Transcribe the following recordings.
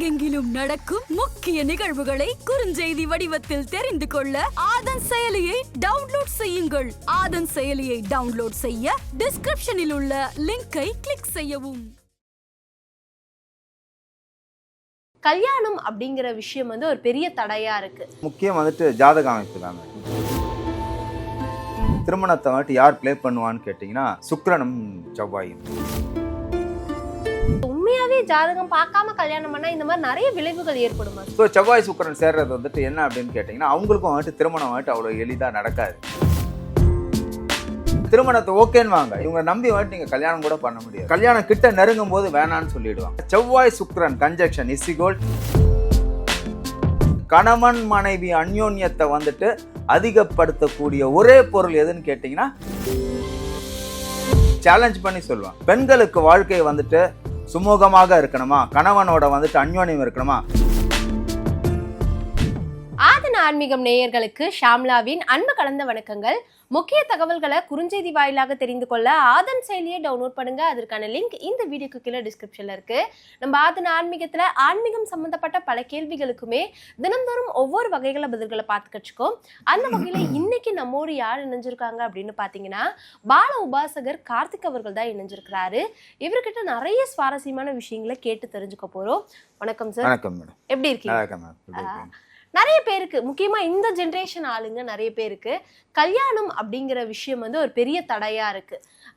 உலகெங்கிலும் நடக்கும் முக்கிய நிகழ்வுகளை குறுஞ்செய்தி வடிவத்தில் தெரிந்து கொள்ள ஆதன் செயலியை டவுன்லோட் செய்யுங்கள். ஆதன் செயலியை டவுன்லோட் செய்ய டிஸ்கிரிப்ஷனில் உள்ள லிங்கை கிளிக் செய்யவும். கல்யாணம் அப்படிங்கிற விஷயம் ஒரு பெரிய தடையா இருக்கு. முக்கியம் ஜாதக அமைப்பு தாங்க. திருமணத்தை யார் பிளே பண்ணுவான்னு கேட்டீங்கன்னா சுக்கிரனும் செவ்வாயும். உண்மையாவே ஜாதகம் பார்க்காம கல்யாணம் பண்ணா இந்த மாதிரி நிறைய விளைவுகள் ஏற்படுமா? ஸோ செவ்வாய் சுக்கிரன் சேர்றது என்ன அப்படின்னு கேட்டீங்கன்னா அவங்களுக்கும் திருமணம் அவ்வளோ எளிதாக நடக்காது. திருமணத்தை ஓகேன்னு வாங்க, இவங்க நம்பி நீங்க கல்யாணம் கூட பண்ண முடியாது. கல்யாணம் கிட்ட நெருங்கும் போது வேணான்னு சொல்லிடுவாங்க. செவ்வாய் சுக்கிரன் கன்ஜெக்ஷன் இஸ் கணவன் மனைவி அந்யோன்யத்தை அதிகப்படுத்தக்கூடிய ஒரே பொருள் எதுன்னு கேட்டீங்கன்னா சேலஞ்ச் பண்ணி சொல்லுவாங்க. பெண்களுக்கு வாழ்க்கை சுமூகமாக இருக்கணுமா, கணவனோட அந்யோன்யம் இருக்கணுமா. ஆதன் ஆன்மீகம் நேயர்களுக்கு ஷாம்லாவின் அன்பு கலந்த வணக்கங்கள். முக்கிய தகவல்களை குறுஞ்செய்தி வாயிலாக தெரிந்து கொள்ள ஆதன் செயலியை டவுன்லோட் பண்ணுங்க. அதற்கான லிங்க் இந்த வீடியோக்கு கீழே டிஸ்கிரிப்ஷன்ல இருக்கு. நம்ம ஆதன் ஆன்மீகத்துல ஆன்மீகம் சம்பந்தப்பட்ட பல கேள்விகளுக்குமே தினந்தோறும் ஒவ்வொரு வகைகள பதில்களை பார்த்து கற்றுக்கோம். அந்த வகையில இன்னைக்கு நம்மோடு யார் இணைஞ்சிருக்காங்க அப்படின்னு பாத்தீங்கன்னா பால உபாசகர் கார்த்திக் அவர்கள் தான் இணைஞ்சிருக்கிறாரு. இவர்கிட்ட நிறைய சுவாரஸ்யமான விஷயங்களை கேட்டு தெரிஞ்சுக்க போறோம். வணக்கம் சார். வணக்கம் மேடம். எப்படி இருக்கீங்க? நிறைய பேருக்கு, முக்கியமா இந்த ஜென்ரேஷன் ஆளுங்க நிறைய பேருக்கு கல்யாணம் அப்படிங்கிற விஷயம் ஒரு பெரிய தடையா இருக்கு.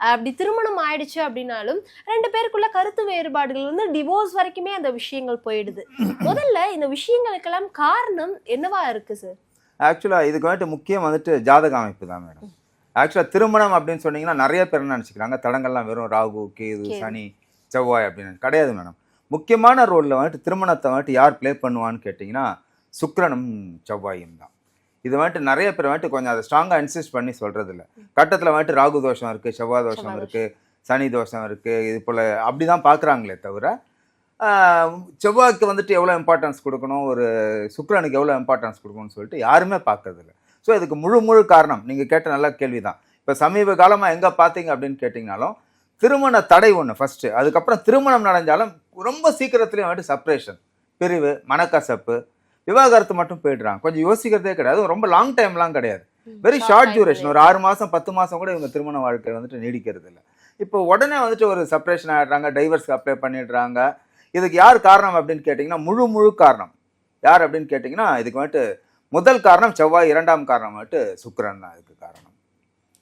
அப்படி திருமணம் ஆயிடுச்சு அப்படின்னாலும் ரெண்டு பேருக்குள்ள கருத்து வேறுபாடுகள் டிவோர்ஸ் வரைக்குமே அந்த விஷயங்கள் போயிடுது. முதல்ல இந்த விஷயங்களுக்கெல்லாம் காரணம் என்னவா இருக்கு சார்? ஆக்சுவலா இதுக்கு முக்கியம் ஜாதக அமைப்பு தான் மேடம். ஆக்சுவலா திருமணம் அப்படின்னு சொன்னீங்கன்னா நிறைய பேர் என்ன நினைச்சுக்கிறாங்க, தடங்கள்லாம் வெறும் ராகு, கேது, சனி, செவ்வாய் அப்படின்னு கிடையாது மேடம். முக்கியமான ரோல்ல திருமணத்தை யார் பிளே பண்ணுவான்னு கேட்டீங்கன்னா சுக்கிரனும் செவ்வாயும் தான். இது நிறைய பேர் கொஞ்சம் அதை ஸ்ட்ராங்காக இன்சிஸ்ட் பண்ணி சொல்றது இல்லை. கட்டத்தில் ராகு தோஷம் இருக்குது, செவ்வாய் தோஷம் இருக்குது, சனி தோஷம் இருக்குது, இது போல் அப்படி தான் பார்க்குறாங்களே தவிர செவ்வாய்க்கு எவ்வளோ இம்பார்ட்டன்ஸ் கொடுக்கணும், ஒரு சுக்கிரனுக்கு எவ்வளோ இம்பார்ட்டன்ஸ் கொடுக்கணும்னு சொல்லிட்டு யாருமே பார்க்கறதில்ல. ஸோ இதுக்கு முழு காரணம் நீங்கள் கேட்ட நல்ல கேள்வி தான். இப்போ சமீப காலமாக எங்கே பார்த்தீங்க அப்படின்னு கேட்டிங்கனாலும் திருமண தடை ஒன்று ஃபஸ்ட்டு, அதுக்கப்புறம் திருமணம் நடந்தாலும் ரொம்ப சீக்கிரத்துலேயும் செப்பரேஷன், பிரிவு, மனக்கசப்பு, விவாகரத்து மட்டும் போயிடுறாங்க. கொஞ்சம் யோசிக்கிறதே கிடையாது. ரொம்ப லாங் டைம்லாம் கிடையாது, வெரி ஷார்ட் டியூரேஷன். ஒரு 6 மாதம் 10 மாதம் கூட இவங்க திருமண வாழ்க்கை நீடிக்கிறது இல்லை. இப்போ உடனே ஒரு செப்பரேஷன் ஆகிடுறாங்க, டைவர்ஸ்க்கு அப்ளை பண்ணிடுறாங்க. இதுக்கு யார் காரணம் அப்படின்னு கேட்டிங்கன்னா முழு காரணம் யார் அப்படின்னு கேட்டிங்கன்னா இதுக்கு முதல் காரணம் செவ்வாய், இரண்டாம் காரணம் சுக்கிரன் தான் இதுக்கு காரணம்.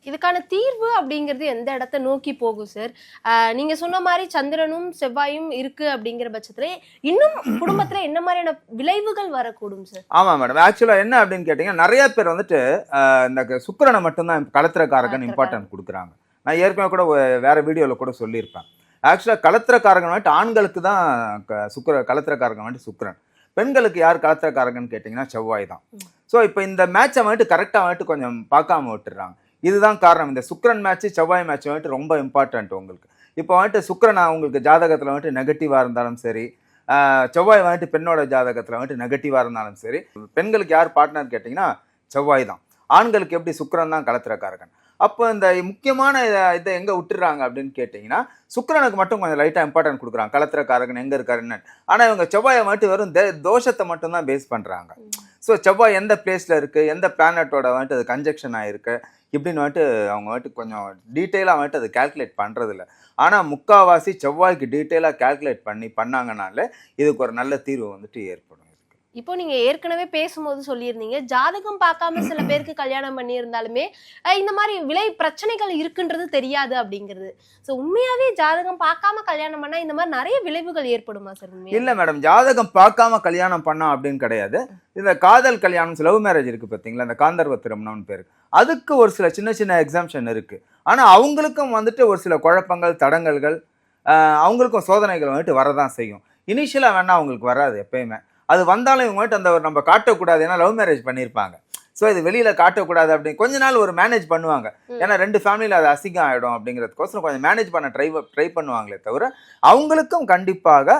இதுக்கான தீர்வு அப்படிங்கிறது எந்த இடத்த நோக்கி போகும் சார்? நீங்க சொன்ன மாதிரி சந்திரனும் செவ்வாயும் இருக்கு அப்படிங்கிற பட்சத்துல இன்னும் குடும்பத்துல என்ன மாதிரியான விளைவுகள் வரக்கூடும் சார்? ஆமா மேடம். ஆக்சுவலா என்ன அப்படின்னு கேட்டீங்கன்னா நிறைய பேர் இந்த சுக்கிரனை மட்டும்தான் கலத்திரக்காரகன் இம்பார்ட்டன்ட் கொடுக்குறாங்க. நான் ஏற்கனவே கூட வேற வீடியோல கூட சொல்லியிருப்பேன். ஆக்சுவலா கலத்திரக்காரகன் ஆண்களுக்கு தான் கலத்திரக்காரகன் சுக்கிரன். பெண்களுக்கு யார் கலத்திரக்காரகன் கேட்டீங்கன்னா செவ்வாய் தான். ஸோ இப்போ இந்த மேட்சை கரெக்டாக கொஞ்சம் பார்க்காம விட்டுறாங்க. இதுதான் காரணம். இந்த சுக்கிரன் மேட்ச், செவ்வாய் மேட்ச் ரொம்ப இம்பார்ட்டன்ட் உங்களுக்கு. இப்போ சுக்கிரன் உங்களுக்கு ஜாதகத்தில் நெகட்டிவாக இருந்தாலும் சரி, செவ்வாய் பெண்ணோட ஜாதகத்தில் நெகட்டிவாக இருந்தாலும் சரி, பெண்களுக்கு யார் பார்ட்னர் கேட்டிங்கன்னா செவ்வாய் தான். ஆண்களுக்கு எப்படி சுக்கிரன் தான் கலத்திரக்காரகன். அப்போ இந்த முக்கியமான இதை எங்கே விட்டுறாங்க அப்படின்னு கேட்டிங்கன்னா சுக்கிரனுக்கு மட்டும் கொஞ்சம் லைட்டாக இம்பார்ட்டன்ட் கொடுக்குறாங்க, கலத்திரக்காரகன் எங்கே இருக்காருன்னு. ஆனால் இவங்க செவ்வாயை வெறும் தோஷத்தை மட்டும்தான் பேஸ் பண்ணுறாங்க. ஸோ செவ்வாய் எந்த பிளேஸில் இருக்குது, எந்த பிளானட்டோட அது கன்ஜெக்ஷன் ஆகிருக்கு இப்படின்னு அவங்க கொஞ்சம் டீட்டெயிலாக அது கால்குலேட் பண்ணுறதில்ல. ஆனால் முக்கால்வாசி செவ்வாய்க்கு டீட்டெயிலாக கால்குலேட் பண்ணாங்கனாலே இதுக்கு ஒரு நல்ல தீர்வு ஏற்படும். இப்போ நீங்க ஏற்கனவே பேசும்போது சொல்லியிருந்தீங்க ஜாதகம் பார்க்காம சில பேருக்கு கல்யாணம் பண்ணி இருந்தாலுமே இந்த மாதிரி விலை பிரச்சனைகள் இருக்குன்றது தெரியாது அப்படிங்கிறது. ஸோ உண்மையாவே ஜாதகம் பார்க்காம கல்யாணம் பண்ணா இந்த மாதிரி நிறைய விளைவுகள் ஏற்படுமா சார்? இல்லை மேடம், ஜாதகம் பார்க்காம கல்யாணம் பண்ணா அப்படின்னு கிடையாது. இந்த காதல் கல்யாணம், லவ் மேரேஜ் இருக்கு பார்த்தீங்களா, இந்த காந்தர்வ திருமணம்னு பேரு, அதுக்கு ஒரு சில சின்ன எக்ஸாம்ஷன் இருக்கு. ஆனால் அவங்களுக்கும் ஒரு சில குழப்பங்கள், தடங்கல்கள், அவங்களுக்கும் சோதனைகள் வரதான் செய்யும். இனிஷியலாக வேணா அவங்களுக்கு வராது எப்பயுமே. அது வந்தாலும் இவங்க அந்த நம்ம காட்டக்கூடாது, ஏன்னா லவ் மேரேஜ் பண்ணியிருப்பாங்க. ஸோ இது வெளியில் காட்டக்கூடாது அப்படின்னு கொஞ்ச நாள் மேனேஜ் பண்ணுவாங்க. ஏன்னா 2 ஃபேமிலியில் அது அசிங்கம் ஆகிடும் அப்படிங்கிறதுக்கோசரம் கொஞ்சம் மேனேஜ் பண்ண ட்ரை பண்ணுவாங்களே தவிர அவங்களுக்கும் கண்டிப்பாக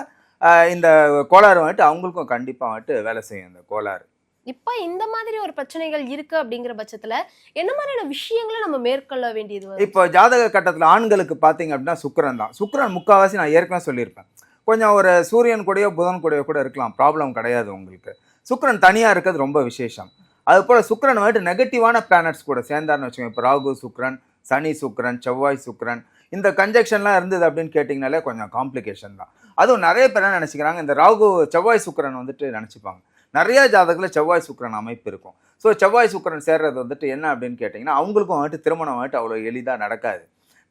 இந்த கோளாறு அவங்களுக்கும் கண்டிப்பாக வேலை செய்யும் இந்த கோளாறு. இப்ப இந்த மாதிரி ஒரு பிரச்சனைகள் இருக்கு அப்படிங்கிற பட்சத்துல என்ன மாதிரியான விஷயங்களை நம்ம மேற்கொள்ள வேண்டியது? இப்போ ஜாதக கட்டத்துல ஆண்களுக்கு பாத்தீங்க அப்படின்னா சுக்கிரன் தான். சுக்கிரன் முக்காவாசி நான் ஏற்கனவே சொல்லியிருப்பேன், கொஞ்சம் ஒரு சூரியன் கூடயோ புதன் கூடயோ கூட இருக்கலாம், ப்ராப்ளம் கிடையாது உங்களுக்கு. சுக்கிரன் தனியாக இருக்கிறது ரொம்ப விசேஷம். அது போல் சுக்கிரன் வந்துட்டு நெகட்டிவான பிளானட்ஸ் கூட சேர்ந்தாருன்னு வச்சுக்கோங்க. இப்போ ராகு சுக்கிரன், சனி சுக்கிரன், செவ்வாய் சுக்கிரன், இந்த கன்ஜெக்ஷன்லாம் இருந்தது அப்படின்னு கேட்டிங்கனாலே கொஞ்சம் காம்ப்ளிகேஷன் தான். அதுவும் நிறைய பேர் என்ன நினச்சிக்கிறாங்க, இந்த ராகு செவ்வாய் சுக்கிரன் வந்துட்டு நினச்சிப்பாங்க. நிறைய ஜாதகத்தில் செவ்வாய் சுக்கிரன் அமைப்பு இருக்கும். ஸோ செவ்வாய் சுக்கிரன் சேர்றது வந்துட்டு என்ன அப்படின்னு கேட்டிங்கன்னா, அவங்களுக்கும் வந்துட்டு திருமணம் வந்துட்டு அவ்வளோ எளிதாக நடக்காது.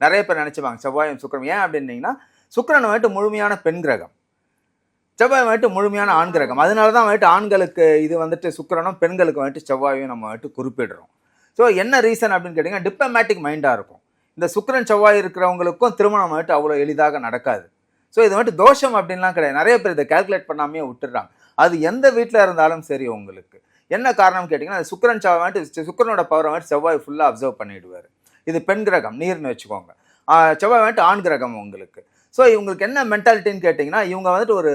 நிறைய பேர் நினச்சிப்பாங்க செவ்வாயும் சுக்கிரன். ஏன் அப்படின்னீங்கன்னா, சுக்கிரன் வந்துட்டு முழுமையான பெண் கிரகம், செவ்வாய் வந்துட்டு முழுமையான ஆண் கிரகம். அதனால தான் வந்துட்டு ஆண்களுக்கு இது வந்துட்டு சுக்கிரனும், பெண்களுக்கு வந்துட்டு செவ்வாயும் நம்ம வந்துட்டு குறிப்பிடுறோம். ஸோ என்ன ரீசன் அப்படின்னு கேட்டிங்கன்னா, டிப்ளமேட்டிக் மைண்டாக இருக்கும். இந்த சுக்கிரன் செவ்வாய் இருக்கிறவங்களுக்கும் திருமணம் வந்துட்டு அவ்வளோ எளிதாக நடக்காது. ஸோ இது வந்துட்டு தோஷம் அப்படின்லாம் கிடையாது. நிறைய பேர் இதை கால்குலேட் பண்ணாமே விட்டுடுறாங்க. அது எந்த வீட்டில் இருந்தாலும் சரி உங்களுக்கு. என்ன காரணம் கேட்டிங்கன்னா, சுக்கிரன் செவ்வாய் வந்துட்டு சுக்கிரனோட பவரை வந்துட்டு செவ்வாய் ஃபுல்லாக அப்சர்வ் பண்ணிவிடுவார். இது பெண் கிரகம், நீர்னு வச்சுக்கோங்க. செவ்வாய் வந்துட்டு ஆண் கிரகம் உங்களுக்கு. ஸோ இவங்களுக்கு என்ன மென்டாலிட்டின்னு கேட்டிங்கன்னா, இவங்க வந்துட்டு ஒரு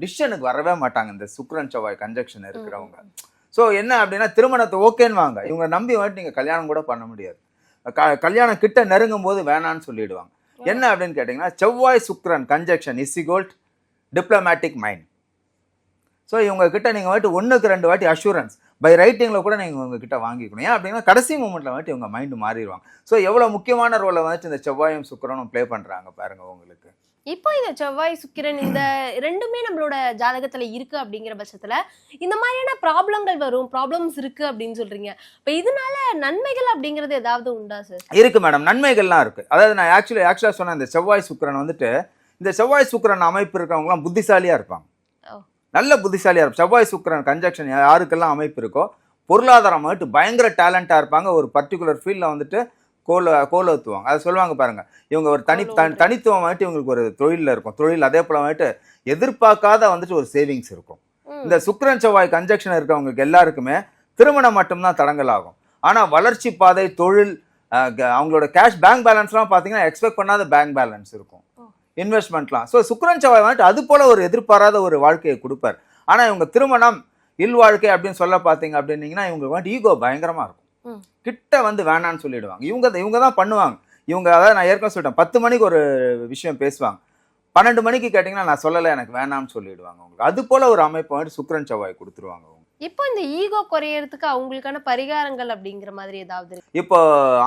டிசிஷனுக்கு வரவே மாட்டாங்க இந்த சுக்கிரன் செவ்வாய் கன்ஜெக்ஷன் இருக்கிறவங்க. ஸோ என்ன அப்படின்னா, திருமணத்தை ஓகேன்னு வாங்க, இவங்க நம்பி வந்துட்டு நீங்கள் கல்யாணம் கூட பண்ண முடியாது. கல்யாணம் கிட்ட நெருங்கும் போது வேணான்னு சொல்லிடுவாங்க. என்ன அப்படின்னு கேட்டிங்கன்னா, செவ்வாய் சுக்கிரன் conjunction is equal diplomatic mind. So இவங்க கிட்ட நீங்கள் வந்துட்டு 1க்கு 2 வாட்டி அஷூரன்ஸ் பை ரைட்டிங்கில் கூட நீங்கள் உங்ககிட்ட வாங்கிக்கணும். ஏன் அப்படின்னா, கடைசி மூமெண்ட்டில் வந்துட்டு இவங்க மைண்டு மாறிடுவாங்க. ஸோ எவ்வளோ முக்கியமான ரோலை வந்துட்டு இந்த செவ்வாயும் சுக்கிரனும் ப்ளே பண்ணுறாங்க பாருங்கள் உங்களுக்கு. இப்போ இந்த செவ்வாய் சுக்கிரன் இந்த ரெண்டுமே நம்மளோட ஜாதகத்துல இருக்கு அப்படிங்கிற பட்சத்துல இந்த மாதிரியான ப்ராப்ளம்ஸ் இருக்கு அப்படின்னு சொல்றீங்க. இப்போ இதனால நன்மைகள் அப்படிங்கிறது ஏதாவது உண்டா சார்? இருக்கு மேடம், நன்மைகள்லாம் இருக்கு. அதாவது நான் ஆக்சுவலாக சொன்ன இந்த செவ்வாய் சுக்கிரன் வந்துட்டு, இந்த செவ்வாய் சுக்கிரன் அமைப்பு இருக்கிறவங்களாம் புத்திசாலியாக இருப்பாங்க, நல்ல புத்திசாலியாக இருக்கும். செவ்வாய் சுக்கிரன் கன்ஜெக்ஷன் யாருக்கெல்லாம் அமைப்பு இருக்கோ பொருளாதாரம் வந்துட்டு பயங்கர டேலண்டாக இருப்பாங்க. ஒரு பர்டிகுலர் ஃபீல்டில் வந்துட்டு கோலோத்துவாங்க. அதை சொல்லுவாங்க பாருங்கள், இவங்க ஒரு தனித்துவம் வந்துட்டு இவங்களுக்கு ஒரு தொழிலில் இருக்கும். தொழில் அதே போல் வந்துட்டு எதிர்பார்க்காத வந்துட்டு ஒரு சேவிங்ஸ் இருக்கும். இந்த சுக்கிரன் செவ்வாய் கன்ஜெக்ஷன் இருக்கிறவங்களுக்கு எல்லாருக்குமே திருமணம் மட்டும்தான் தடங்கல் ஆகும். ஆனால் வளர்ச்சி பாதை, தொழில், அவங்களோட கேஷ் பேங்க் பேலன்ஸ்லாம் பார்த்தீங்கன்னா எக்ஸ்பெக்ட் பண்ணாத பேங்க் பேலன்ஸ் இருக்கும், இன்வெஸ்ட்மெண்ட்லாம். ஸோ சுக்கிரன் செவ்வாய் வந்துட்டு அது போல் ஒரு எதிர்பாராத ஒரு வாழ்க்கையை கொடுப்பார். ஆனால் இவங்க திருமணம் இல்வாழ்க்கை அப்படின்னு சொல்ல பார்த்தீங்க அப்படின்னீங்கன்னா, இவங்களுக்கு வந்துட்டு ஈகோ பயங்கரமாக இருக்கும். கிட்ட வந்து வேணான்னு சொல்லிடுவாங்க. இவங்க தான் பண்ணுவாங்க. இவங்க அதாவது நான் ஏற்கனவே சொல்லிட்டேன், 10 மணிக்கு ஒரு விஷயம் பேசுவாங்க, 12 மணிக்கு கேட்டிங்கன்னா நான் சொல்லலை எனக்கு வேணாம்னு சொல்லிடுவாங்க. அவங்களுக்கு அது போல் ஒரு அமைப்பை வந்துட்டு சுக்கிரன் செவ்வாய் கொடுத்துருவாங்க. இப்போ இந்த ஈகோ குறையறதுக்கு அவங்களுக்கான பரிகாரங்கள் அப்படிங்கிற மாதிரி ஏதாவது இருக்கு? இப்போ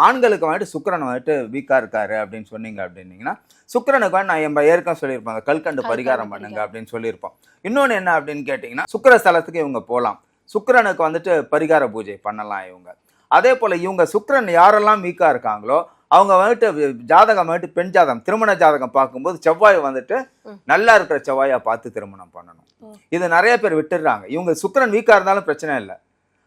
ஆண்களுக்கு வந்துட்டு சுக்கிரன் வந்துட்டு வீக்காக இருக்காரு அப்படின்னு சொன்னீங்க அப்படின்னீங்கன்னா, சுக்கிரனுக்கு வந்து நான் நம்ம ஏற்கனவே சொல்லியிருப்பாங்க, கல்கண்டு பரிகாரம் பண்ணுங்க அப்படின்னு சொல்லியிருப்போம். இன்னொன்று என்ன அப்படின்னு கேட்டிங்கன்னா, சுக்கிர ஸ்தலத்துக்கு இவங்க போகலாம். சுக்கிரனுக்கு வந்துட்டு பரிகார பூஜை பண்ணலாம் இவங்க. அதே போல் இவங்க சுக்கிரன் யாரெல்லாம் வீக்காக இருக்காங்களோ அவங்க வந்துட்டு ஜாதகம் வந்துட்டு பெண் ஜாதகம், திருமண ஜாதகம் பார்க்கும்போது செவ்வாய் வந்துட்டு நல்லா இருக்கிற செவ்வாயை பார்த்து திருமணம் பண்ணணும். இது நிறைய பேர் விட்டுடுறாங்க. இவங்க சுக்கிரன் வீக்காக இருந்தாலும் பிரச்சனை இல்லை,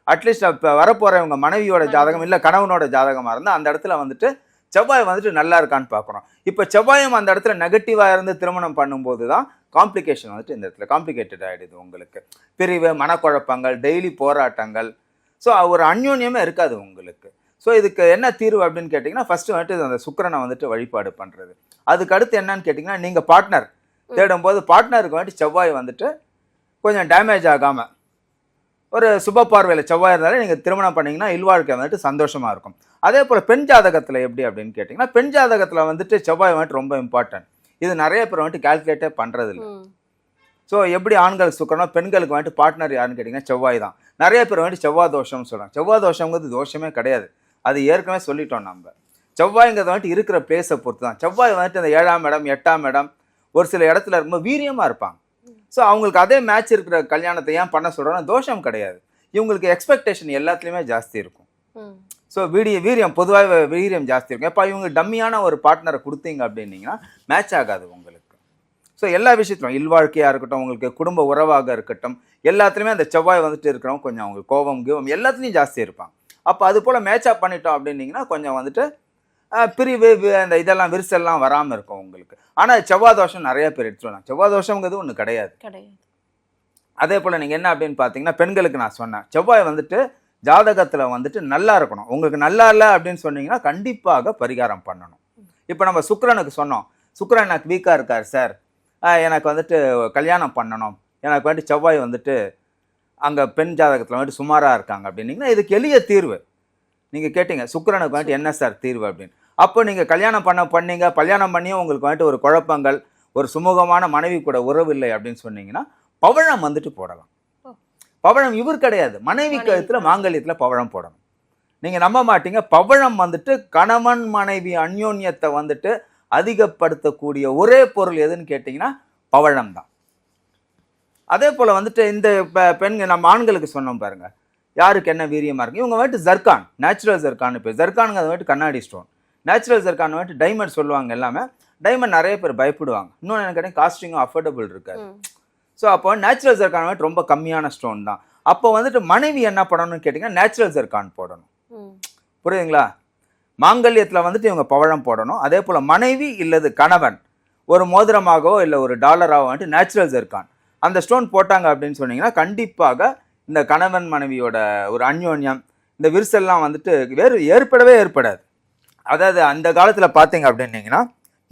அட்லீஸ்ட் இப்போ வரப்போகிற இவங்க மனைவியோட ஜாதகம் இல்லை கணவனோட ஜாதகமாக இருந்தால் அந்த இடத்துல வந்துட்டு செவ்வாய் வந்துட்டு நல்லா இருக்கான்னு பார்க்கணும். இப்போ செவ்வாயும் அந்த இடத்துல நெகட்டிவாக இருந்து திருமணம் பண்ணும்போது தான் காம்ப்ளிகேஷன் வந்துட்டு இந்த இடத்துல காம்ப்ளிகேட்டட் ஆகிடுது. உங்களுக்கு பிரிவு, மனக்குழப்பங்கள், டெய்லி போராட்டங்கள், ஸோ ஒரு அந்யோன்யமே இருக்காது உங்களுக்கு. ஸோ இதுக்கு என்ன தீர்வு அப்படின்னு கேட்டிங்கன்னா, ஃபஸ்ட்டு வந்துட்டு அந்த சுக்கிரனை வந்துட்டு வழிபாடு பண்ணுறது. அதுக்கு அடுத்து என்னன்னு கேட்டிங்கன்னா, நீங்கள் பார்ட்னர் தேடும்போது பார்ட்னருக்கு வந்துட்டு செவ்வாய் வந்துட்டு கொஞ்சம் டேமேஜ் ஆகாமல் ஒரு சுப பார்வையில் செவ்வாய் இருந்தாலே நீங்கள் திருமணம் பண்ணிங்கன்னா இல்வாழ்க்கை வந்துட்டு சந்தோஷமாக இருக்கும். அதே போல் பெண் ஜாதகத்தில் எப்படி அப்படின்னு கேட்டிங்கன்னா, பெண் ஜாதகத்தில் வந்துட்டு செவ்வாய் வந்துட்டு ரொம்ப இம்பார்ட்டன்ட். இது நிறைய பேர் வந்துட்டு கால்குலேட்டே பண்ணுறதில்ல. ஸோ எப்படி ஆண்கள் சுக்கிரனோ பெண்களுக்கு வந்துட்டு பார்ட்னர் யாருன்னு கேட்டிங்கன்னா செவ்வாய் தான். நிறைய பேர் வந்துட்டு செவ்வாய் தோஷம்னு சொல்கிறாங்க. செவ்வாய் தோஷங்கிறது தோஷமே கிடையாது, அது ஏற்கனவே சொல்லிட்டோம் நம்ம. செவ்வாய்ங்கிறது வந்துட்டு இருக்கிற பிளேஸை பொறுத்து தான். செவ்வாய் வந்துட்டு அந்த 7ஆம் இடம் 8ஆம் இடம் ஒரு சில இடத்துல இருக்கும்போது வீரியமாக இருப்பாங்க. ஸோ அவங்களுக்கு அதே மேட்ச் இருக்கிற கல்யாணத்தை ஏன் பண்ண சொல்கிறோன்னா தோஷம் கிடையாது. இவங்களுக்கு எக்ஸ்பெக்டேஷன் எல்லாத்துலேயுமே ஜாஸ்தி இருக்கும். ஸோ வீரியம் பொதுவாக வீரியம் ஜாஸ்தி இருக்கும். எப்போ இவங்க டம்மியான ஒரு பார்ட்னரை கொடுத்தீங்க அப்படின்னீங்கன்னா மேட்ச் ஆகாது உங்களுக்கு. ஸோ எல்லா விஷயத்திலும் இல்வாழ்க்கையாக இருக்கட்டும், உங்களுக்கு குடும்ப உறவாக இருக்கட்டும், எல்லாத்துலேயுமே அந்த செவ்வாய் வந்துட்டு இருக்கிறவங்க கொஞ்சம் அவங்களுக்கு கோபம் எல்லாத்துலேயும் ஜாஸ்தி இருப்பாங்க. அப்போ அது போல் மேட்சப் பண்ணிட்டோம் அப்படின்னீங்கன்னா கொஞ்சம் வந்துட்டு பிரிவு அந்த இதெல்லாம் விரிசல்லாம் வராமல் இருக்கும் உங்களுக்கு. ஆனால் செவ்வாய் தோஷம் நிறைய பேர் எடுத்துருவாங்க. செவ்வாய் தோஷங்கிறது ஒன்று கிடையாது. அதே போல் நீங்கள் என்ன அப்படின்னு பார்த்தீங்கன்னா, பெண்களுக்கு நான் சொன்னேன், செவ்வாய் வந்துட்டு ஜாதகத்தில் வந்துட்டு நல்லா இருக்கணும். உங்களுக்கு நல்லா இல்லை அப்படின்னு சொன்னீங்கன்னா கண்டிப்பாக பரிகாரம் பண்ணணும். இப்போ நம்ம சுக்கிரனுக்கு சொன்னோம், சுக்கிரன் எனக்கு வீக்காக இருக்கார் சார், எனக்கு வந்துட்டு கல்யாணம் பண்ணணும், எனக்கு வந்துட்டு செவ்வாய் வந்துட்டு அங்கே பெண் ஜாதகத்தில் வந்துட்டு சுமாராக இருக்காங்க அப்படின்னீங்கன்னா இதுக்கு எளிய தீர்வு. நீங்கள் கேட்டீங்க சுக்கிரனுக்கு வந்துட்டு என்ன சார் தீர்வு அப்படின்னு. அப்போ நீங்கள் கல்யாணம் பண்ணீங்க, கல்யாணம் பண்ணியும் உங்களுக்கு வந்துட்டு ஒரு குழப்பங்கள், ஒரு சுமூகமான மனைவி கூட உறவு இல்லை அப்படின்னு சொன்னீங்கன்னா பவழம் வந்துட்டு போடலாம். பவழம் இவர் கிடையாது, மனைவி கழுத்துல மாங்கல்யத்துல பவழம் போடணும். நீங்க நம்ப மாட்டீங்க, பவழம் வந்துட்டு கணவன் மனைவி அந்யோன்யத்தை வந்துட்டு அதிகப்படுத்தக்கூடிய ஒரே பொருள் எதுன்னு கேட்டீங்கன்னா பவழம் தான். அதே போல வந்துட்டு இந்த பெண்கள் நம்ம ஆண்களுக்கு சொன்னோம் பாருங்க, யாருக்கு என்ன வீரியமா இருக்கு, இவங்க வந்துட்டு ஜர்கான், நேச்சுரல் ஜர்கான். இப்போ ஜர்கானுங்க அது வந்துட்டு கண்ணாடி ஸ்டோன், நேச்சுரல் ஜர்கான் வந்துட்டு டைமண்ட் சொல்லுவாங்க எல்லாமே. டைமண்ட் நிறைய பேர் பயப்படுவாங்க. இன்னொன்று எனக்கு கேட்டீங்க காஸ்டிங்கும் அஃபோர்டபுள் இருக்காது. ஸோ அப்போ நேச்சுரல் ஜர்கான் வந்துட்டு ரொம்ப கம்மியான ஸ்டோன் தான். அப்போ வந்துட்டு மனைவி என்ன பண்ணணும்னு கேட்டிங்கன்னா நேச்சுரல் ஜர்கான் போடணும். புரியுதுங்களா? மாங்கல்யத்தில் வந்துட்டு இவங்க பவழம் போடணும். அதே போல் மனைவி இல்லது கணவன் ஒரு மோதிரமாகவோ இல்லை ஒரு டாலராகவோ வந்துட்டு நேச்சுரல் ஜர்கான் அந்த ஸ்டோன் போட்டாங்க அப்படின்னு சொன்னீங்கன்னா கண்டிப்பாக இந்த கணவன் மனைவியோட ஒரு அந்யோன்யம், இந்த விரிசல்லாம் வந்துட்டு ஏற்படவே ஏற்படாது. அதாவது அந்த காலத்தில் பார்த்தீங்க அப்படின்னீங்கன்னா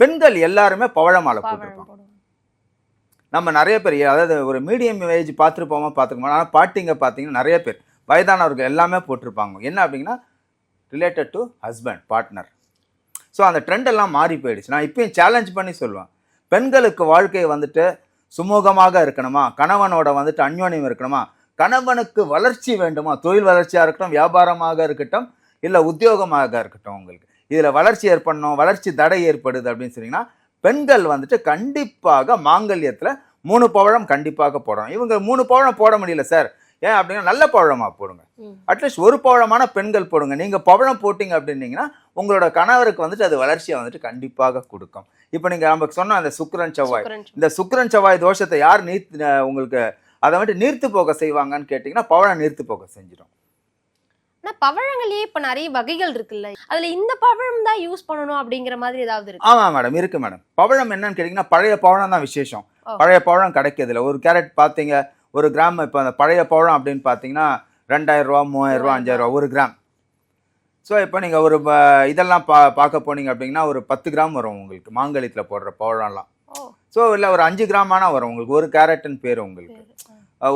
பெண்கள் எல்லாருமே பவழ மாலை போட்டிருப்பாங்க. நம்ம நிறைய பேர், அதாவது ஒரு மீடியம் ஏஜ் பார்த்துருப்போமா பார்த்துருப்போம், ஆனால் பாட்டிங்க பார்த்தீங்கன்னா நிறைய பேர் வயதானவர்கள் எல்லாமே போட்டிருப்பாங்க. என்ன அப்படின்னா related to husband, partner. So அந்த ட்ரெண்ட் எல்லாம் மாறி போயிடுச்சு. நான் இப்பயும் சேலஞ்ச் பண்ணி சொல்லுவேன், பெண்களுக்கு வாழ்க்கை வந்துட்டு சுமூகமாக இருக்கணுமா, கணவனோட வந்துட்டு அந்யோன்யம் இருக்கணுமா, கணவனுக்கு வளர்ச்சி வேண்டுமா, தொழில் வளர்ச்சியாக இருக்கட்டும், வியாபாரமாக இருக்கட்டும், இல்லை உத்தியோகமாக இருக்கட்டும், உங்களுக்கு இதில் வளர்ச்சி ஏற்படணும், வளர்ச்சி தடை ஏற்படுது அப்படின்னு சொன்னீங்கன்னா பெண்கள் வந்துட்டு கண்டிப்பாக மாங்கல்யத்தில் 3 பவழம் கண்டிப்பாக போடணும். இவங்க 3 பவழம் போட முடியல சார், ஏன் அப்படின்னா நல்ல பவழமாக போடுங்க. அட்லீஸ்ட் ஒரு பவழமான பெண்கள் போடுங்க. நீங்கள் பவழம் போட்டிங்க அப்படின்னீங்கன்னா உங்களோட கணவருக்கு வந்துட்டு அது வளர்ச்சியை வந்துட்டு கண்டிப்பாக கொடுக்கும். இப்போ நீங்கள் நமக்கு சொன்ன அந்த சுக்கிரன் செவ்வாய், இந்த சுக்கிரன் செவ்வாய் தோஷத்தை யார் உங்களுக்கு அதை வந்துட்டு நீர்த்து போக செய்வாங்கன்னு கேட்டிங்கன்னா பவழம் நீர்த்து போக செஞ்சிடும். ஆனா பவழங்களே இப்ப நிறைய வகைகள் இருக்குல்ல, அதுல இந்த பவழம் தான் யூஸ் பண்ணணும் அப்படிங்கிற மாதிரி ஏதாவது இருக்கு? ஆமா மேடம், இருக்கு மேடம். பவழம் என்னன்னு கேட்டீங்கன்னா பழைய பவழம் தான் விசேஷம். பழைய பவழம் கிடைக்கிறது இல்லை. ஒரு கேரட் பார்த்தீங்க, ஒரு கிராம் இப்போ அந்த பழைய பவழம் அப்படின்னு பார்த்தீங்கன்னா 2000 ரூபா, 3000 ரூபா, 5000 ரூபா ஒரு கிராம். ஸோ இப்போ நீங்கள் ஒரு இதெல்லாம் பார்க்க போனீங்க அப்படின்னா ஒரு 10 கிராம் வரும் உங்களுக்கு மாங்கல்யத்தில் போடுற பவழம்லாம். ஸோ இல்லை ஒரு 5 கிராமானா வரும் உங்களுக்கு. ஒரு கேரட்டுன்னு பேர் உங்களுக்கு.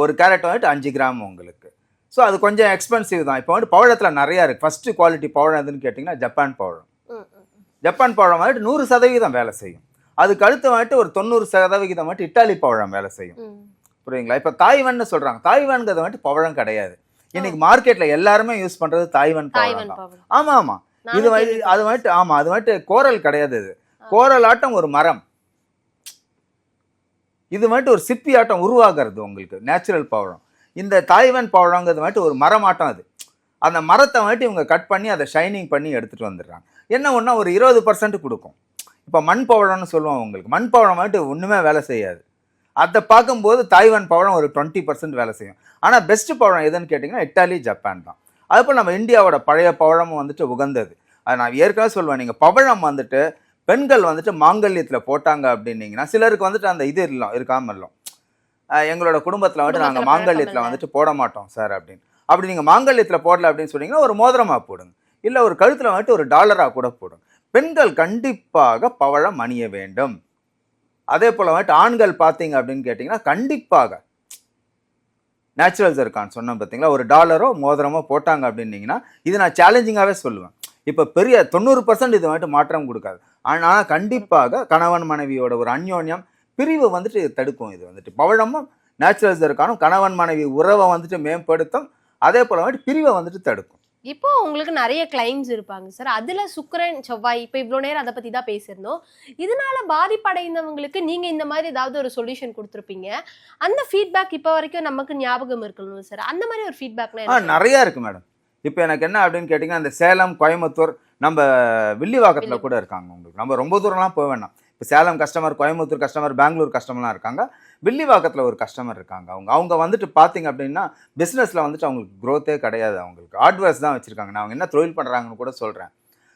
ஒரு கேரட் வந்துட்டு 5 கிராம் உங்களுக்கு. ஸோ அது கொஞ்சம் எக்ஸ்பென்சிவ் தான். இப்போ வந்துட்டு பவழத்தில் நிறையா இருக்குது. ஃபஸ்ட்டு குவாலிட்டி பவழம் எதுன்னு கேட்டிங்கன்னா ஜப்பான் பவழம். ஜப்பான் பவழம் வந்துட்டு 100% வேலை செய்யும். அதுக்கு அடுத்து வந்துட்டு ஒரு 90% வந்துட்டு இட்டாலி பவழம் வேலை செய்யும். புரியுதுங்களா? இப்போ தாய்வான்னு சொல்கிறாங்க. தாய்வான்கிறது வந்துட்டு பவழம் கிடையாது. இன்னைக்கு மார்க்கெட்டில் எல்லாருமே யூஸ் பண்ணுறது தாய்வான் பவழம் தான். ஆமாம் ஆமாம். அது வந்துட்டு கோரல் கிடையாது. இது கோரல் ஆட்டம் ஒரு மரம். இது வந்துட்டு ஒரு சிப்பி ஆட்டம் உருவாகிறது உங்களுக்கு நேச்சுரல் பவழம். இந்த தாய்வான் பவழங்கிறது வந்துட்டு ஒரு மரமாட்டம். அது அந்த மரத்தை வந்துட்டு இவங்க கட் பண்ணி அதை ஷைனிங் பண்ணி எடுத்துகிட்டு வந்துடுறாங்க. என்ன ஒன்றா ஒரு 20% கொடுக்கும். இப்போ மண் பவழம்னு சொல்லுவோம் உங்களுக்கு. மண் பவழம் வந்துட்டு ஒன்றுமே வேலை செய்யாது. அதை பார்க்கும்போது தாய்வான் பவழம் ஒரு 20% வேலை செய்யும். ஆனால் பெஸ்ட்டு பவழம் எதுன்னு கேட்டிங்கன்னா இட்டாலி, ஜப்பான் தான். அதுபோல் நம்ம இந்தியாவோட பழைய பவழமும் வந்துட்டு உகந்தது. அது நான் ஏற்கனவே சொல்லுவேன், நீங்கள் பவழம் வந்துட்டு பெண்கள் வந்துட்டு மாங்கல்யத்தில் போட்டாங்க அப்படின்னீங்கன்னா சிலருக்கு வந்துட்டு அந்த இது இருக்காமல் இல்லை, எங்களோட குடும்பத்தில் வந்துட்டு நாங்கள் மாங்கல்யத்தில் வந்துட்டு போட மாட்டோம் சார் அப்படின்னு. அப்படி நீங்கள் மாங்கல்யத்தில் போடல அப்படின்னு சொன்னீங்கன்னா ஒரு மோதிரமாக போடுங்க, இல்லை ஒரு கழுத்தில் வந்துட்டு ஒரு டாலராக கூட போடுங்க. பெண்கள் கண்டிப்பாக பவழம் அணிய வேண்டும். அதே போல் வந்துட்டு ஆண்கள் பார்த்தீங்க அப்படின்னு கேட்டிங்கன்னா கண்டிப்பாக நேச்சுரல் ஜர்கான் சொன்னோம் பார்த்தீங்களா, ஒரு டாலரோ மோதிரமோ போட்டாங்க அப்படின்னீங்கன்னா இது நான் சேலஞ்சிங்காகவே சொல்லுவேன். இப்போ பெரிய 90% இது வந்துட்டு மாற்றம் கொடுக்காது. ஆனால் கண்டிப்பாக கணவன் மனைவியோட ஒரு அந்யோன்யம் பிரிவு வந்துட்டு தடுக்கும். இது வந்துட்டு பவழமும் நேச்சுரல் ஜர்கானும் கணவன் மனைவி உறவை வந்துட்டு மேம்படுத்தும். அதே போல் வந்துட்டு பிரிவை வந்துட்டு தடுக்கும். இப்போ உங்களுக்கு நிறைய கிளைண்ட்ஸ் இருப்பாங்க சார், அதுல சுக்கிரன் செவ்வாய் இப்போ இவ்வளோ நேரம் அதை பத்தி தான் பேசியிருந்தோம். இதனால பாதிப்படைந்தவங்களுக்கு நீங்க இந்த மாதிரி ஏதாவது ஒரு சொல்யூஷன் கொடுத்துருப்பீங்க. அந்த ஃபீட்பேக் இப்போ வரைக்கும் நமக்கு ஞாபகம் இருக்கணும் சார். அந்த மாதிரி ஒரு ஃபீட்பேக்லாம் நிறையா இருக்கு மேடம். இப்போ எனக்கு என்ன அப்படின்னு கேட்டிங்கன்னா இந்த சேலம், கோயம்புத்தூர், நம்ம வில்லிவாக்கத்தில் கூட இருக்காங்க உங்களுக்கு. நம்ம ரொம்ப தூரம்லாம் போக வேண்டாம். இப்போ சேலம் கஸ்டமர், கோயம்புத்தூர் கஸ்டமர், பெங்களூர் கஸ்டமர்லாம் இருக்காங்க. வில்லிவாக்கத்தில் ஒரு கஸ்டமர் இருக்காங்க. அவங்க வந்துட்டு பார்த்தீங்க அப்படின்னா பிஸ்னஸில் வந்துட்டு அவங்களுக்கு க்ரோத்தே கிடையாது. அவங்களுக்கு ஹார்ட்வேர்ஸ் தான் வச்சுருக்காங்க. நான் அவங்க என்ன தொழில் பண்ணுறாங்கன்னு கூட சொல்கிறேன்.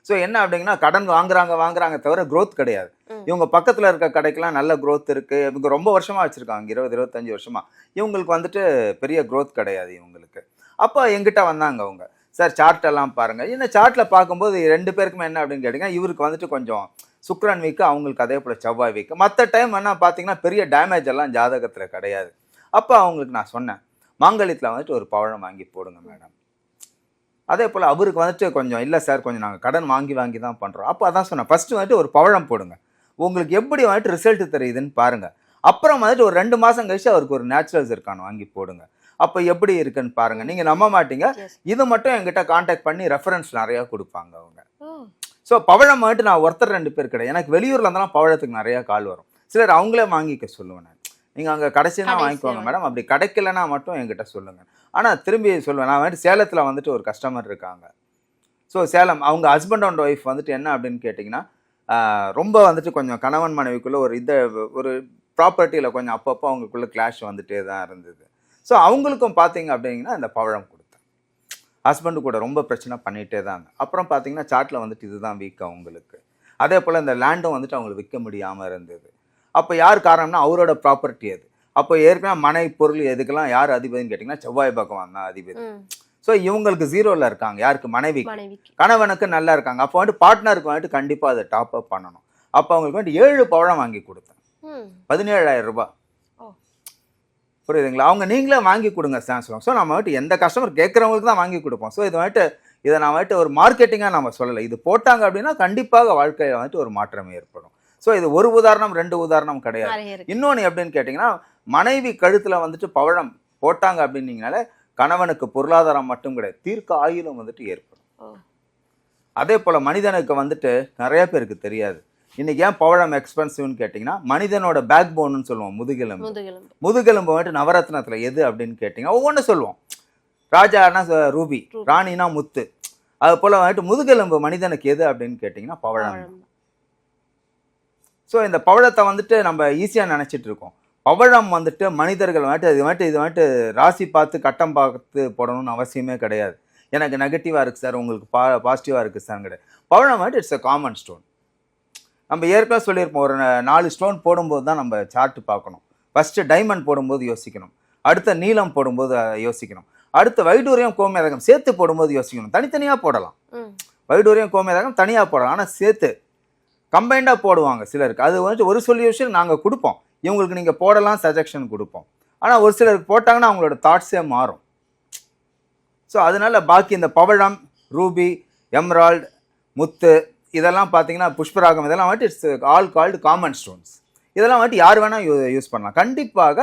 ஸோ என்ன அப்படிங்கன்னா கடன் வாங்குறாங்க தவிர க்ரோத் கிடையாது. இவங்க பக்கத்தில் இருக்க கடைக்கெல்லாம் நல்ல க்ரோத் இருக்குது. இவங்க ரொம்ப வருஷமாக வச்சுருக்காங்க, 20-25 வருஷமாக. இவங்களுக்கு வந்துட்டு பெரிய க்ரோத் கிடையாது இவங்களுக்கு. அப்போ எங்கிட்ட வந்தாங்க அவங்க, சார் சார்ட்டெல்லாம் பாருங்கள். இந்த சார்ட்டில் பார்க்கும்போது 2 பேருக்குமே என்ன அப்படின்னு கேட்டிங்கன்னா இவருக்கு வந்துட்டு கொஞ்சம் சுக்கிரன் வீக்கு, அவங்களுக்கு அதே போல் செவ்வாய் வீக்கு. மற்ற டைம் என்ன பார்த்தீங்கன்னா பெரிய டேமேஜ் எல்லாம் ஜாதகத்தில் கிடையாது. அப்போ அவங்களுக்கு நான் சொன்னேன், மாங்கல்யத்தில் வந்துட்டு ஒரு பவழம் வாங்கி போடுங்க மேடம். அதே போல் அவருக்கு வந்துட்டு கொஞ்சம் இல்லை சார், கொஞ்சம் நாங்கள் கடன் வாங்கி தான் பண்ணுறோம். அப்போ அதான் சொன்னேன், ஃபஸ்ட்டு வந்துட்டு ஒரு பவழம் போடுங்க. உங்களுக்கு எப்படி வந்துட்டு ரிசல்ட் தெரியுதுன்னு பாருங்க. அப்புறம் வந்துட்டு ஒரு 2 மாசம் கழிச்சு அவருக்கு ஒரு நேச்சுரல் ஜிர்கான் வாங்கி போடுங்க. அப்போ எப்படி இருக்குன்னு பாருங்க. நீங்க நம்ப மாட்டீங்க, இது மட்டும் என்கிட்ட கான்டாக்ட் பண்ணி ரெஃபரன்ஸ் நிறைய கொடுப்பாங்க அவங்க. ஸோ பவழம் வந்துட்டு நான் ஒருத்தர் 2 பேர் கிடையாது, எனக்கு வெளியூர்ல இருந்தாலும் பவழத்துக்கு நிறைய கால் வரும். சிலர் அவங்களே வாங்கிக்க சொல்லுவேன் நான். நீங்கள் அங்கே கடைசினா வாங்கிக்கோங்க மேடம், அப்படி கிடைக்கலன்னா மட்டும் என்கிட்ட சொல்லுங்கள். ஆனால் திரும்பி சொல்லுவேன், நான் வந்துட்டு சேலத்தில் வந்துட்டு ஒரு கஸ்டமர் இருக்காங்க. ஸோ சேலம் அவங்க ஹஸ்பண்ட் அண்ட் ஒய்ஃப் வந்துட்டு என்ன அப்படின்னு கேட்டிங்கன்னா, ரொம்ப வந்துட்டு கொஞ்சம் கணவன் மனைவிக்குள்ளே ஒரு ப்ராப்பர்ட்டியில் கொஞ்சம் அப்பப்போ அவங்களுக்குள்ளே கிளாஷ் வந்துட்டே தான் இருந்தது. ஸோ அவங்களுக்கும் பார்த்தீங்க அப்படிங்கன்னா இந்த பவழம் கொடுத்தேன். ஹஸ்பண்டு கூட ரொம்ப பிரச்சனை பண்ணிகிட்டே தாங்க. அப்புறம் பார்த்தீங்கன்னா சாட்டில் வந்துட்டு இதுதான் வீக் அவங்களுக்கு. அதே போல் இந்த லேண்டும் வந்துட்டு அவங்களுக்கு விற்க முடியாமல் இருந்தது. அப்போ யார் காரணம்னா அவரோட ப்ராப்பர்ட்டி அது. அப்போ ஏற்கனவே மனை பொருள் எதுக்கெல்லாம் யார் அதிபதினு கேட்டிங்கன்னா செவ்வாய் பகவான் தான் அதிபதி. ஸோ இவங்களுக்கு 0ல் இருக்காங்க. யாருக்கு? மனைவி. கணவனுக்கு நல்லா இருக்காங்க. அப்போ வந்துட்டு பார்ட்னருக்கு வந்துட்டு கண்டிப்பாக அதை டாப் அப் பண்ணணும். அப்போ அவங்களுக்கு வந்துட்டு 7 பவழம் வாங்கி கொடுத்தேன், 17,000 ரூபாய். புரியுதுங்களா? அவங்க நீங்களே வாங்கி கொடுங்க சார் சொல்லுவாங்க. ஸோ நம்ம வந்துட்டு எந்த கஸ்டமர் கேட்குறவங்களுக்கு தான் வாங்கி கொடுப்போம். ஸோ இதை நான் வந்துட்டு ஒரு மார்க்கெட்டிங்காக நம்ம சொல்லலை. இது போட்டாங்க அப்படின்னா கண்டிப்பாக வாழ்க்கையில் வந்துட்டு ஒரு மாற்றம் ஏற்படும். ஸோ இது ஒரு உதாரணம் 2 உதாரணம் கிடையாது. இன்னொன்று எப்படின்னு கேட்டிங்கன்னா, மனைவி கழுத்தில் வந்துட்டு பவழம் போட்டாங்க அப்படின்னீங்கனாலே கணவனுக்கு பொருளாதாரம் மட்டும் கிடையாது, தீர்க்க ஆயுளும் வந்துட்டு ஏற்படும். அதே போல் மனிதனுக்கு வந்துட்டு நிறைய பேருக்கு தெரியாது. இன்னைக்கு ஏன் பவழம் எக்ஸ்பென்சிவ்னு கேட்டிங்கன்னா, மனிதனோட பேக் போன்னு சொல்லுவோம், முதுகெலும்பு வந்துட்டு நவரத்னத்தில் எது அப்படின்னு கேட்டிங்கன்னா ஒவ்வொன்றும் சொல்லுவோம். ராஜானா ரூபி, ராணினா முத்து. அது போல் வந்துட்டு முதுகெலும்பு மனிதனுக்கு எது அப்படின்னு கேட்டிங்கன்னா பவழம். ஸோ இந்த பவழத்தை வந்துட்டு நம்ம ஈஸியாக நினச்சிட்டு இருக்கோம். பவழம் வந்துட்டு மனிதர்கள் வந்துட்டு இது வந்துட்டு ராசி பார்த்து கட்டம் பார்த்து போடணும்னு அவசியமே கிடையாது. எனக்கு நெகட்டிவாக இருக்குது சார், உங்களுக்கு பாசிட்டிவாக இருக்குது சார் கிடையாது. பவழம் வந்துட்டு இட்ஸ் அ காமன் ஸ்டோன். நம்ம ஏற்கனவே சொல்லியிருப்போம், ஒரு 4 ஸ்டோன் போடும்போது தான் நம்ம சார்ட் பார்க்கணும். ஃபஸ்ட்டு டைமண்ட் போடும்போது யோசிக்கணும், அடுத்த நீலம் போடும்போது யோசிக்கணும், அடுத்து வைடூரியம் கோமேதகம் சேர்த்து போடும்போது யோசிக்கணும். தனித்தனியாக போடலாம், வைடூரியம் கோமேதகம் தனியாக போடலாம், ஆனால் சேர்த்து கம்பைண்டாக போடுவாங்க சிலருக்கு. அது வந்துட்டு ஒரு சொல்யூஷன் நாங்கள் கொடுப்போம், இவங்களுக்கு நீங்கள் போடலாம் சஜஷன் கொடுப்போம். ஆனால் ஒரு சிலருக்கு போட்டாங்கன்னா அவங்களோட தாட்ஸே மாறும். ஸோ அதனால் பாக்கி இந்த பவழம், ரூபி, எம்ரால்டு, முத்து இதெல்லாம் பார்த்தீங்கன்னா புஷ்பராகம், இதெல்லாம் வந்துட்டு it's all called common stones. இதெல்லாம் வந்துட்டு யார் வேணால் யூஸ் பண்ணலாம். கண்டிப்பாக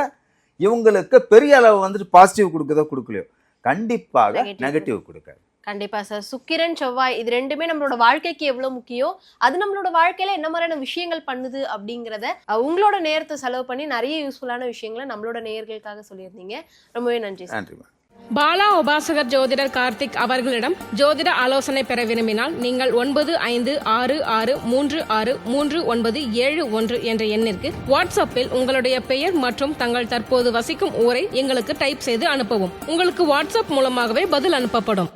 இவங்களுக்கு பெரிய அளவு வந்துட்டு பாசிட்டிவ் கொடுக்குதோ கொடுக்கலையோ, கண்டிப்பாக நெகட்டிவ் கொடுக்காது. கண்டிப்பா சார். சுக்கிரன் செவ்வாய் இது ரெண்டுமே நம்மளோட வாழ்க்கைக்கு எவ்வளவு முக்கியம், அது நம்மளோட வாழ்க்கையில என்ன மாதிரியான விஷயங்கள் பண்ணுது அப்படிங்கிறத உங்களோட நேரத்தை செலவு பண்ணி நிறைய யூஸ்ஃபுல்லான விஷயங்களை நம்மளோட நேயர்களுக்காக சொல்லியிருந்தீங்க. ரொம்பவே நன்றி. நன்றி. பாலா உபாசகர் ஜோதிடர் கார்த்திக் அவர்களிடம் ஜோதிட ஆலோசனை பெற விரும்பினால் நீங்கள் 9566363971 என்ற எண்ணிற்கு வாட்ஸ்அப்பில் உங்களுடைய பெயர் மற்றும் தங்கள் தற்போது வசிக்கும் ஊரை எங்களுக்கு டைப் செய்து அனுப்பவும். உங்களுக்கு வாட்ஸ்அப் மூலமாகவே பதில் அனுப்பப்படும்.